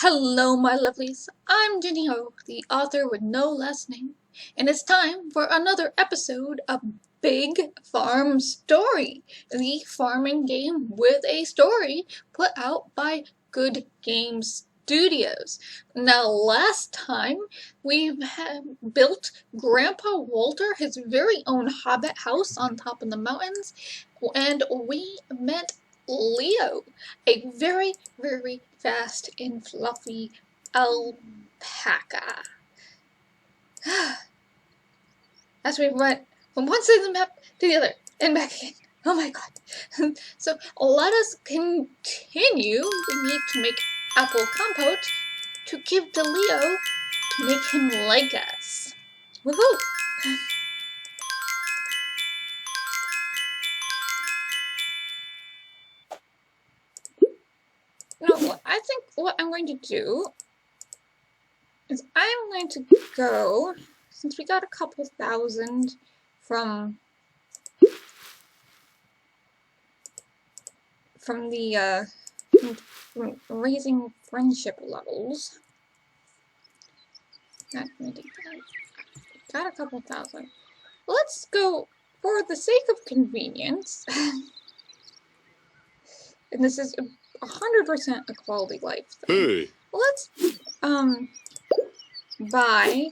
Hello, my lovelies. I'm Jenny Ho, the author with no last name, and it's time for another episode of Big Farm Story, the farming game with a story put out by Good Game Studios. Now, last time we built Grandpa Walter his very own hobbit house on top of the mountains, and we met Leo, a very, very fast and fluffy alpaca. As we went from one side of the map to the other and back again. Oh my god. So let us continue. We need to make apple compote to give to Leo to make him like us. Woohoo! No, I think what I'm going to do is I'm going to go, since we got a couple thousand from the from raising friendship levels. Got a couple thousand. Let's go, for the sake of convenience, and this is 100% a quality life thing. Let's buy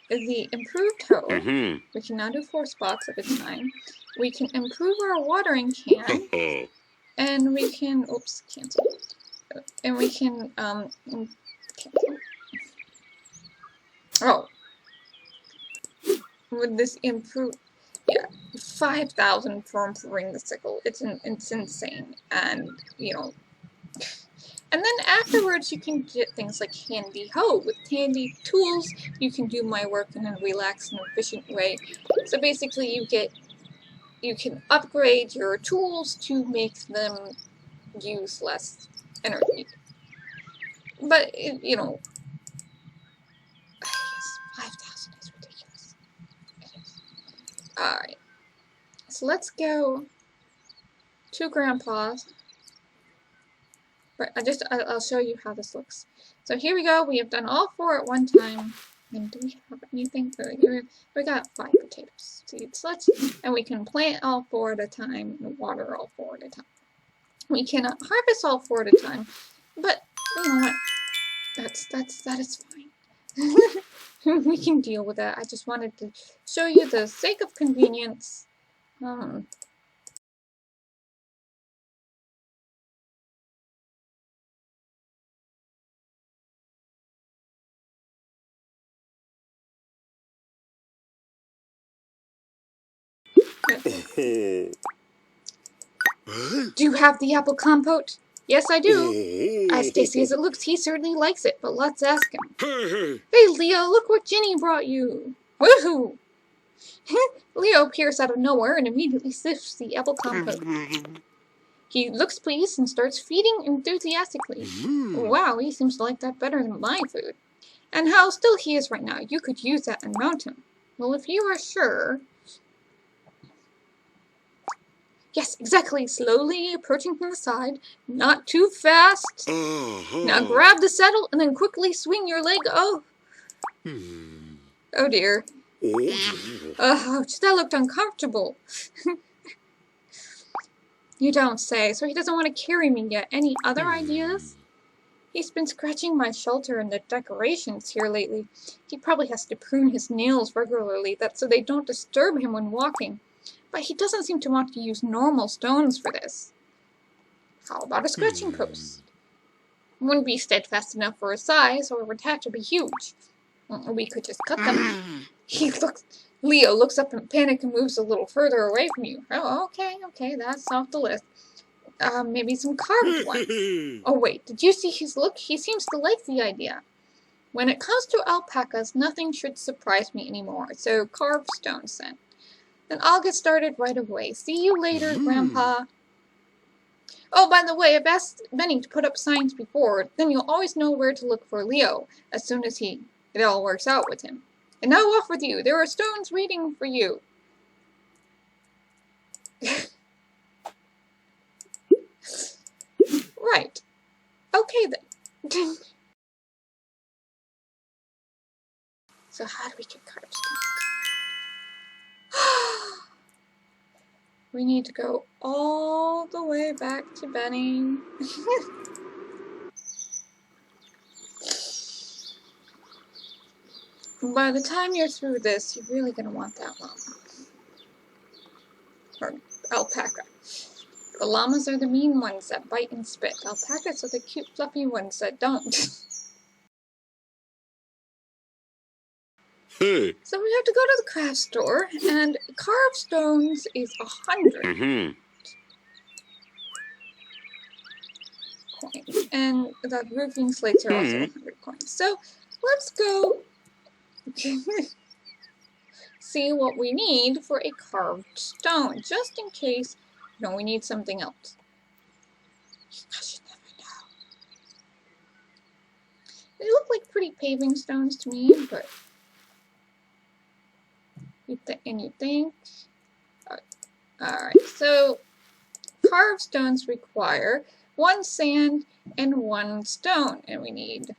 the improved hoe. We can now do 4 spots at a time. We can improve our watering can. And we can, oops, cancel. And we can, cancel. Oh. Would this improve? Yeah, 5,000 for improving the sickle. It's insane. And, you know. And then afterwards, you can get things like handy hoe. With handy tools, you can do my work in a relaxed and efficient way. So basically, you can upgrade your tools to make them use less energy. But, you know, 5,000 is ridiculous. It is. Alright. So let's go to Grandpa's. But I'll show you how this looks. So here we go. We have done all 4 at one time. And do we have anything? We got 5 potato seeds. And we can plant all 4 at a time and water all 4 at a time. We cannot harvest all 4 at a time, but you know what? That is fine. We can deal with that. I just wanted to show you the sake of convenience. Do you have the apple compote? Yes, I do. As tasty as it looks, he certainly likes it, but let's ask him. Hey, Leo, look what Ginny brought you. Woohoo! Leo appears out of nowhere and immediately sniffs the apple compote. He looks pleased and starts feeding enthusiastically. Wow, he seems to like that better than my food. And how still he is right now. You could use that and mount him. Well, if you are sure... Yes, exactly. Slowly approaching from the side. Not too fast. Now grab the saddle and then quickly swing your leg. Oh. Oh dear. Ouch, that looked uncomfortable. You don't say. So he doesn't want to carry me yet. Any other ideas? He's been scratching my shelter and the decorations here lately. He probably has to prune his nails regularly so they don't disturb him when walking. But he doesn't seem to want to use normal stones for this. How about a scratching post? It wouldn't be steadfast enough for his size, or it would have to be huge. We could just cut them. Leo looks up in panic and moves a little further away from you. Oh, okay, that's off the list. Maybe some carved ones. Oh wait, did you see his look? He seems to like the idea. When it comes to alpacas, nothing should surprise me anymore, so carved stones then. Then I'll get started right away. See you later, Grandpa. Oh, by the way, I've asked Benny to put up signs before. Then you'll always know where to look for Leo as soon as it all works out with him. And now off with you. There are stones waiting for you. Right. Okay then. So how do we get carved stones? We need to go all the way back to Benny. By the time you're through this, you're really going to want that llama. Or alpaca. The llamas are the mean ones that bite and spit. Alpacas are the cute, fluffy ones that don't. Hey. So we have to go to the craft store, and carved stones is 100 coins, and the roofing slates are also 100 coins. So let's go see what we need for a carved stone, just in case, we need something else. I should never know. They look like pretty paving stones to me, but you think? Alright, so carved stones require 1 sand and 1 stone, and we need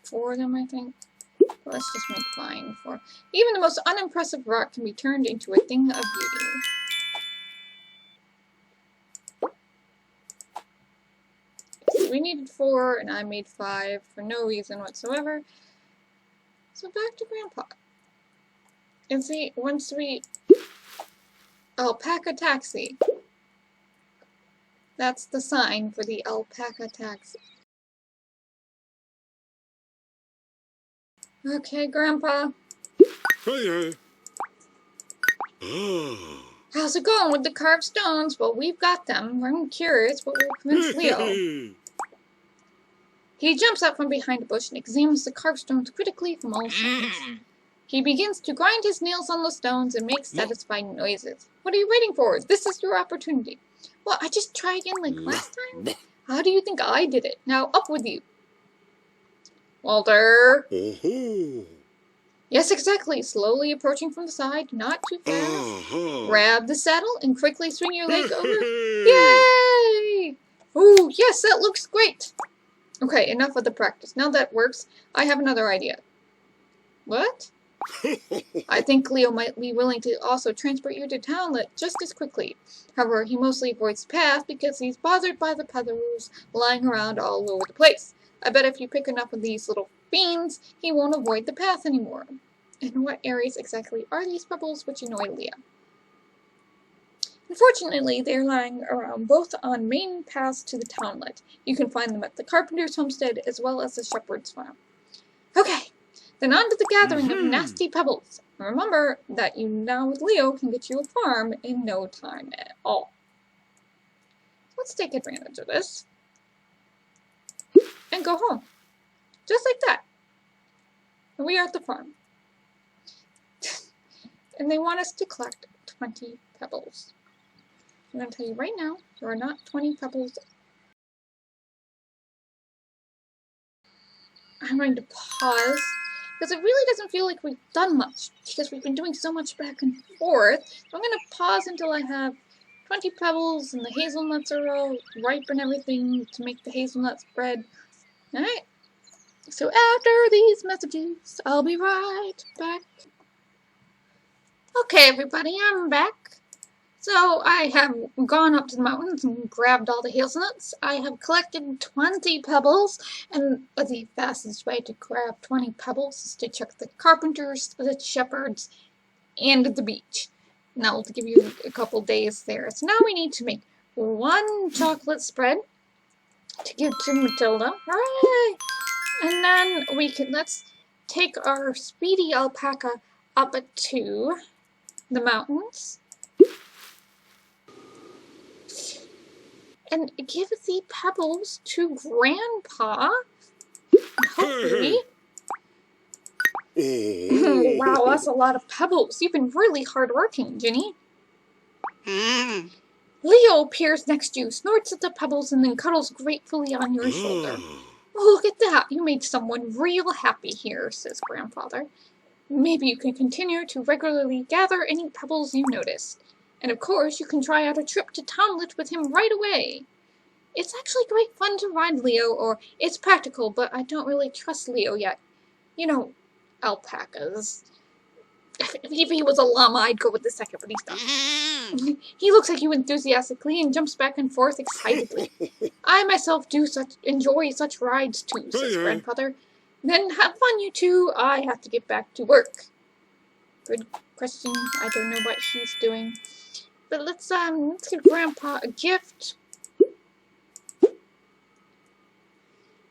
4 of them, I think. Let's just make fine for. Even the most unimpressive rock can be turned into a thing of beauty. So we needed 4, and I made 5 for no reason whatsoever. So back to Grandpa. And see, once we alpaca taxi. That's the sign for the alpaca taxi. Okay, Grandpa. Hey. Oh. How's it going with the carved stones? Well, we've got them. I'm curious, but we'll convince Leo. He jumps out from behind a bush and examines the carved stones critically from all sides. He begins to grind his nails on the stones and make satisfying noises. What are you waiting for? This is your opportunity. Well, I just tried again like last time. How do you think I did it? Now, up with you. Walter. Yes, exactly. Slowly approaching from the side, not too fast. Grab the saddle and quickly swing your leg over. Yay! Ooh, yes, that looks great. Okay, enough of the practice. Now that works, I have another idea. What? I think Leo might be willing to also transport you to Townlet just as quickly. However, he mostly avoids the path because he's bothered by the pebbles lying around all over the place. I bet if you pick enough of these little beans, he won't avoid the path anymore. And what areas exactly are these pebbles which annoy Leo? Unfortunately, they're lying around both on main paths to the townlet. You can find them at the carpenter's homestead as well as the shepherd's farm. Okay, then on to the gathering of nasty pebbles. Remember that you now with Leo can get you a farm in no time at all. Let's take advantage of this and go home. Just like that. And we are at the farm. And they want us to collect 20 pebbles. I'm going to tell you right now, there are not 20 pebbles. I'm going to pause, because it really doesn't feel like we've done much, because we've been doing so much back and forth. So I'm going to pause until I have 20 pebbles and the hazelnuts are all ripe and everything to make the hazelnut spread. Alright? So after these messages, I'll be right back. Okay, everybody, I'm back. So I have gone up to the mountains and grabbed all the hazelnuts. I have collected 20 pebbles, and the fastest way to grab 20 pebbles is to check the carpenters, the shepherds, and the beach. And that will give you a couple days there. So now we need to make 1 chocolate spread to give to Matilda. Hooray! And then let's take our speedy alpaca up to the mountains. And give the pebbles to Grandpa. Hopefully. Wow, that's a lot of pebbles. You've been really hardworking, Ginny. Leo appears next to you, snorts at the pebbles, and then cuddles gratefully on your shoulder. Oh, look at that. You made someone real happy here, says Grandfather. Maybe you can continue to regularly gather any pebbles you notice. And of course, you can try out a trip to Townlet with him right away. It's actually great fun to ride Leo, or it's practical, but I don't really trust Leo yet. You know, alpacas. If he was a llama, I'd go with the second, but he's not. He looks at you enthusiastically and jumps back and forth excitedly. I myself do enjoy such rides too, says Grandfather. Then have fun, you two. I have to get back to work. Good question. I don't know what he's doing. But let's give Grandpa a gift.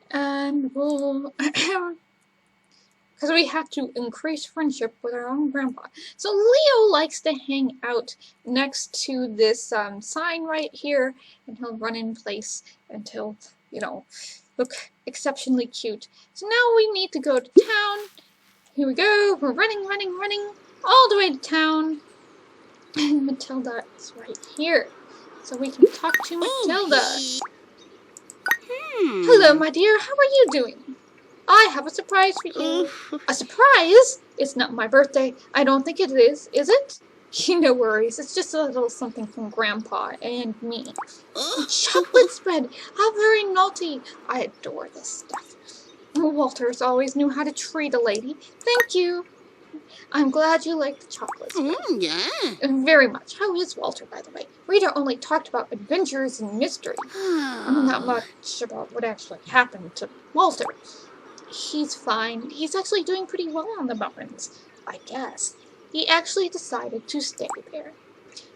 And we'll because we have to increase friendship with our own grandpa. So Leo likes to hang out next to this sign right here, and he'll run in place until, look exceptionally cute. So now we need to go to town. Here we go. We're running all the way to town. And Matilda is right here. So we can talk to Matilda. Hello, my dear. How are you doing? I have a surprise for you. A surprise? It's not my birthday. I don't think it is it? No worries. It's just a little something from Grandpa and me. Chocolate spread. How very naughty. I adore this stuff. Walters always knew how to treat a lady. Thank you. I'm glad you like the chocolate spread. Yeah. Very much. How is Walter, by the way? Rita only talked about adventures and mystery. Not much about what actually happened to Walter. He's fine. He's actually doing pretty well on the mountains, I guess. He actually decided to stay there.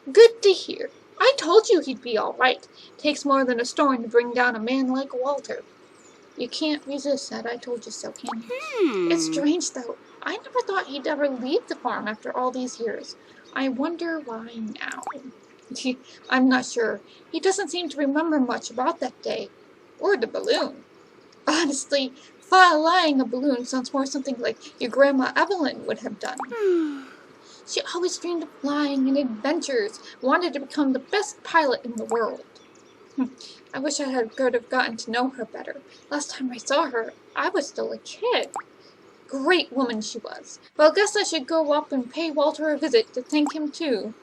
Good to hear. I told you he'd be all right. Takes more than a storm to bring down a man like Walter. You can't resist that. I told you so, can you? It's strange, though. I never thought he'd ever leave the farm after all these years. I wonder why now. I'm not sure. He doesn't seem to remember much about that day. Or the balloon. Honestly, flying a balloon sounds more something like your Grandma Evelyn would have done. She always dreamed of flying and adventures, wanted to become the best pilot in the world. I wish I could have gotten to know her better. Last time I saw her, I was still a kid. Great woman she was. Well, guess I should go up and pay Walter a visit to thank him too.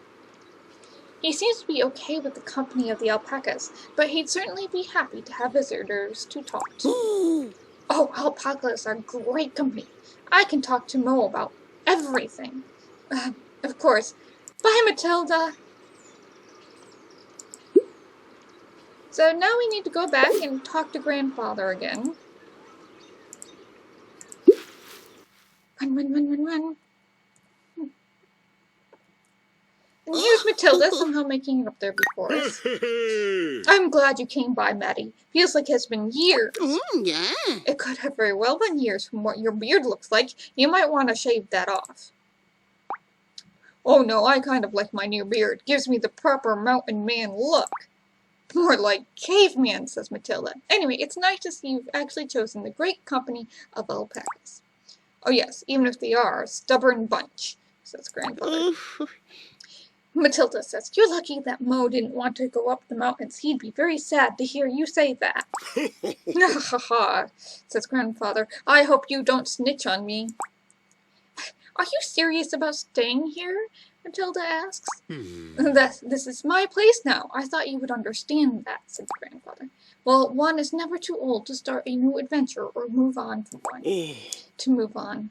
He seems to be okay with the company of the alpacas, but he'd certainly be happy to have visitors to talk to. Oh, alpacas are great company. I can talk to Mo about everything. Of course. Bye, Matilda. So now we need to go back and talk to Grandfather again. Run. And here's Matilda, somehow making it up there before us. I'm glad you came by, Maddie. Feels like it's been years. Yeah. It could have very well been years from what your beard looks like. You might want to shave that off. Oh no, I kind of like my new beard. Gives me the proper mountain man look. More like caveman, says Matilda. Anyway, it's nice to see you've actually chosen the great company of alpacas. Oh yes, even if they are a stubborn bunch, says Grandfather. Matilda says, you're lucky that Mo didn't want to go up the mountains. He'd be very sad to hear you say that. Ha ha, says Grandfather. I hope you don't snitch on me. Are you serious about staying here? Matilda asks. This is my place now. I thought you would understand that, said Grandfather. Well, one is never too old to start a new adventure or move on from one. To move on.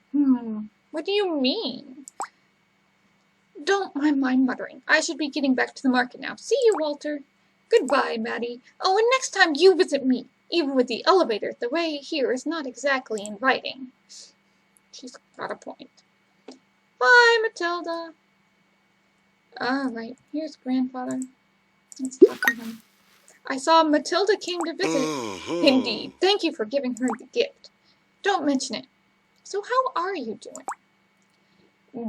What do you mean? Don't mind my muttering. I should be getting back to the market now. See you, Walter. Goodbye, Maddie. Oh, and next time you visit me. Even with the elevator, the way here is not exactly inviting. She's got a point. Bye, Matilda. Alright, here's Grandfather. Let's talk to him. I saw Matilda came to visit. Indeed. Thank you for giving her the gift. Don't mention it. So how are you doing?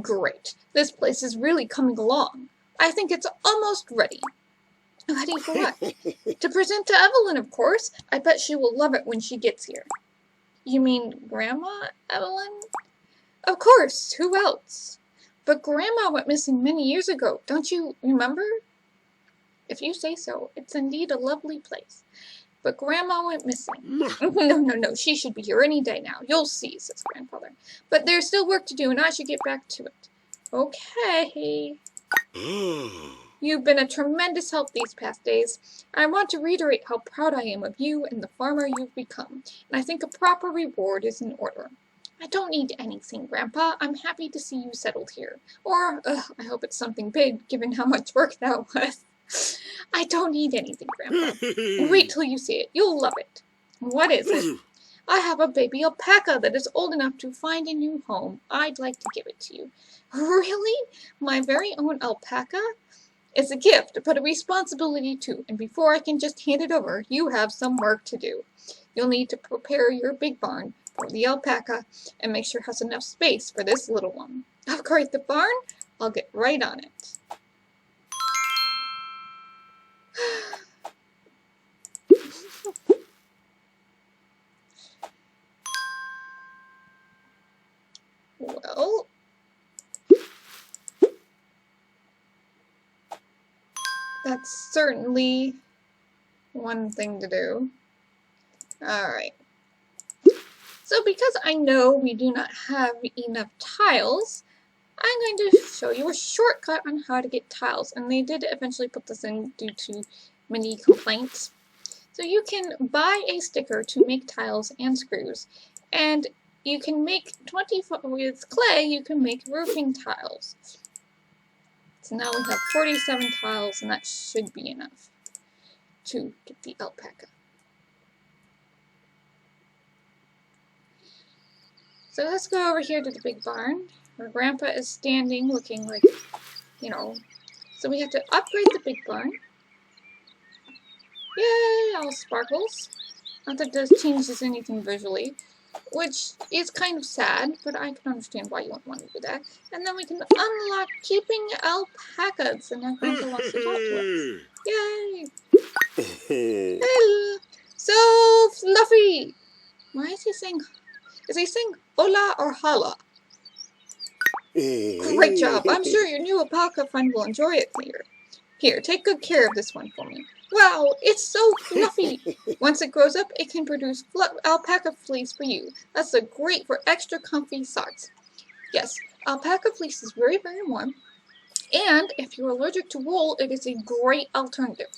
Great. This place is really coming along. I think it's almost ready. Ready for what? To present to Evelyn, of course. I bet she will love it when she gets here. You mean Grandma Evelyn? Of course. Who else? But Grandma went missing many years ago. Don't you remember? If you say so, it's indeed a lovely place. But Grandma went missing. No. She should be here any day now. You'll see, says Grandfather. But there's still work to do, and I should get back to it. Okay. You've been a tremendous help these past days. I want to reiterate how proud I am of you and the farmer you've become, and I think a proper reward is in order. I don't need anything, Grandpa. I'm happy to see you settled here. Or, I hope it's something big, given how much work that was. I don't need anything, Grandpa. Wait till you see it. You'll love it. What is it? I have a baby alpaca that is old enough to find a new home. I'd like to give it to you. Really? My very own alpaca? It's a gift, but a responsibility too, and before I can just hand it over, you have some work to do. You'll need to prepare your big barn for the alpaca and make sure it has enough space for this little one. Upgrade the barn? I'll get right on it. Well, that's certainly one thing to do. Alright. So because I know we do not have enough tiles, I'm going to show you a shortcut on how to get tiles. And they did eventually put this in due to many complaints. So you can buy a sticker to make tiles and screws. And you can make with clay, you can make roofing tiles. So now we have 47 tiles, and that should be enough to get the alpaca. So let's go over here to the big barn, where Grandpa is standing looking like, you know. So we have to upgrade the big barn. Yay, all sparkles. Not that this changes anything visually, which is kind of sad, but I can understand why you wouldn't want to do that. And then we can unlock keeping alpacas, and now Grandpa wants to talk to us. Yay! Hello. So, Fluffy! Why is he saying... Is he saying hola or hala? Great job. I'm sure your new alpaca friend will enjoy it here. Here, take good care of this one for me. Wow, it's so fluffy. Once it grows up, it can produce alpaca fleece for you. That's great for extra comfy socks. Yes, alpaca fleece is very, very warm. And if you're allergic to wool, it is a great alternative.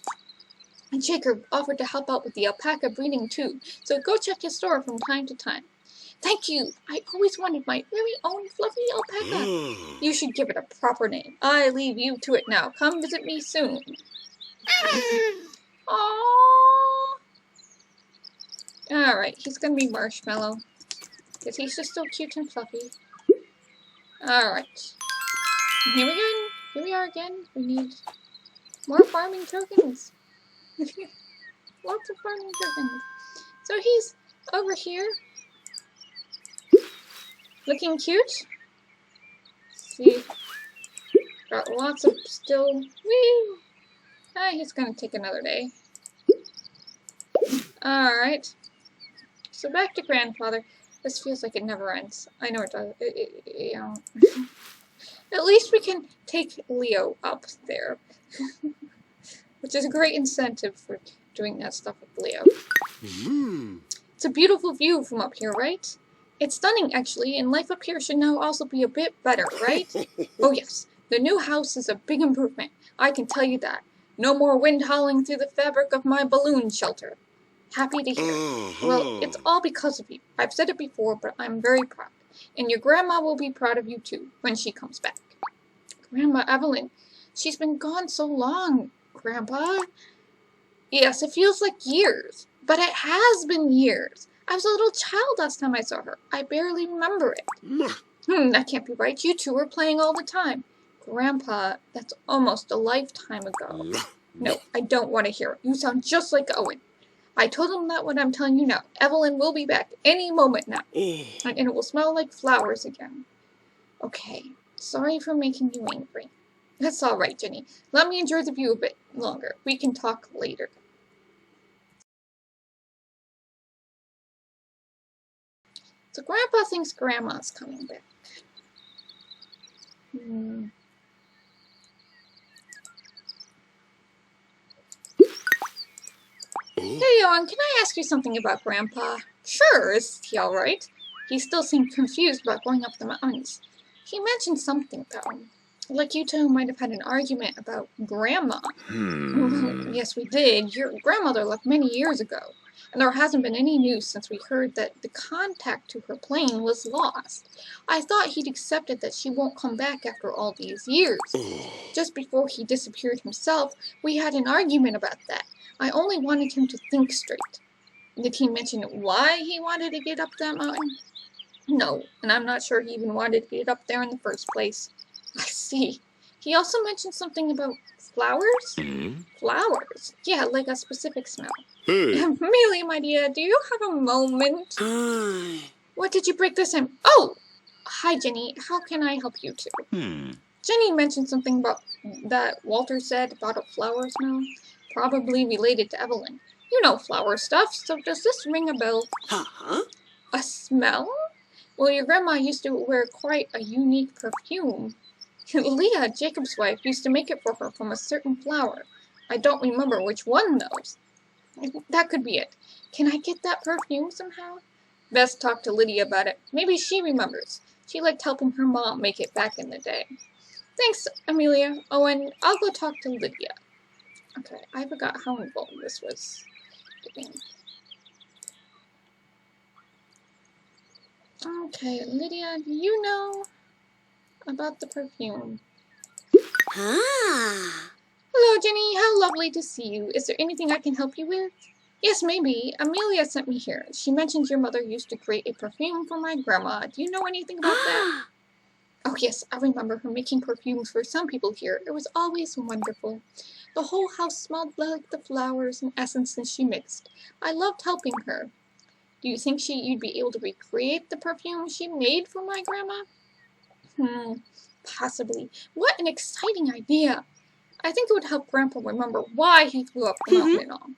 And Shaker offered to help out with the alpaca breeding too, so go check his store from time to time. Thank you! I always wanted my very own fluffy alpaca. You should give it a proper name. I leave you to it now. Come visit me soon. Aww. Alright, he's gonna be Marshmallow. Because he's just so cute and fluffy. Alright. Here we go. Here we are again. We need more farming tokens. Lots of farming tokens. So he's over here. Looking cute. See. Got lots of still. Woo! Ah, he's gonna take another day. Alright. So back to Grandfather. This feels like it never ends. I know it does. You know. At least we can take Leo up there. Which is a great incentive for doing that stuff with Leo. It's a beautiful view from up here, right? It's stunning, actually, and life up here should now also be a bit better, right? Oh yes, the new house is a big improvement. I can tell you that. No more wind howling through the fabric of my balloon shelter. Happy to hear it. Well, it's all because of you. I've said it before, but I'm very proud. And your grandma will be proud of you, too, when she comes back. Grandma Evelyn, she's been gone so long, Grandpa. Yes, it feels like years, but it has been years. I was a little child last time I saw her. I barely remember it. That can't be right. You two were playing all the time. Grandpa, that's almost a lifetime ago. No, I don't want to hear it. You sound just like Owen. I told him that what I'm telling you now. Evelyn will be back any moment now. And it will smell like flowers again. Okay, sorry for making you angry. That's all right, Jenny. Let me enjoy the view a bit longer. We can talk later. So Grandpa thinks Grandma's coming back. Hey, Owen, can I ask you something about Grandpa? Sure, is he alright? He still seemed confused about going up the mountains. He mentioned something, though. Like you two might have had an argument about Grandma. Yes, we did. Your grandmother left many years ago. and there hasn't been any news since we heard that the contact to her plane was lost. I thought he'd accepted that she won't come back after all these years. Just before he disappeared himself, we had an argument about that. I only wanted him to think straight. Did he mention why he wanted to get up that mountain? No, and I'm not sure he even wanted to get up there in the first place. I see. He also mentioned something about flowers? Flowers? Yeah, like a specific smell. Hey. Amelia, my dear, do you have a moment? What did you break this in? Oh! Hi, Jenny. How can I help you two? Jenny mentioned something about that Walter said about a flower smell. Probably related to Evelyn. You know flower stuff, so does this ring a bell? A smell? Well, your grandma used to wear quite a unique perfume. Leah, Jacob's wife, used to make it for her from a certain flower. I don't remember which one, though. That could be it. Can I get that perfume somehow? Best talk to Lydia about it. Maybe she remembers. She liked helping her mom make it back in the day. Thanks, Amelia. Oh, and I'll go talk to Lydia. Okay, I forgot how involved this was. Okay, Lydia, do you know about the perfume? Hello, Jenny. How lovely to see you. Is there anything I can help you with? Yes, maybe. Amelia sent me here. She mentioned your mother used to create a perfume for my grandma. Do you know anything about that? Oh, yes, I remember her making perfumes for some people here. It was always wonderful. The whole house smelled like the flowers and essences she mixed. I loved helping her. Do you think you'd be able to recreate the perfume she made for my grandma? Possibly. What an exciting idea. I think it would help Grandpa remember why he flew up the mountain and all.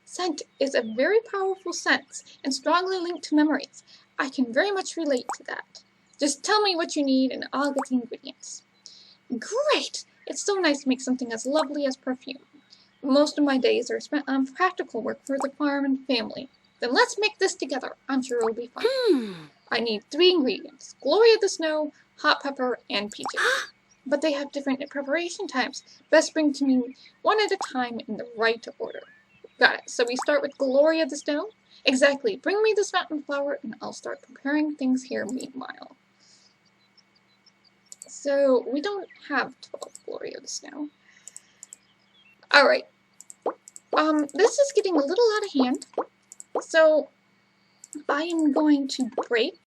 Scent is a very powerful sense and strongly linked to memories. I can very much relate to that. Just tell me what you need and I'll get the ingredients. Great! It's so nice to make something as lovely as perfume. Most of my days are spent on practical work for the farm and family. Then let's make this together. I'm sure it'll be fun. I need 3 ingredients. Gloria the Snow, hot pepper, and peaches. But they have different preparation times. Best bring to me one at a time in the right order. Got it. So we start with Gloria the Snow? Exactly. Bring me this fountain flower and I'll start preparing things here meanwhile. So we don't have 12 Gloria the Snow. Alright. This is getting a little out of hand. So I am going to break.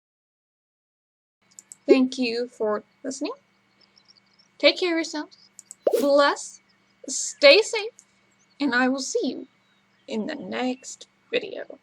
Thank you for listening. Take care of yourselves. Bless. Stay safe. And I will see you in the next video.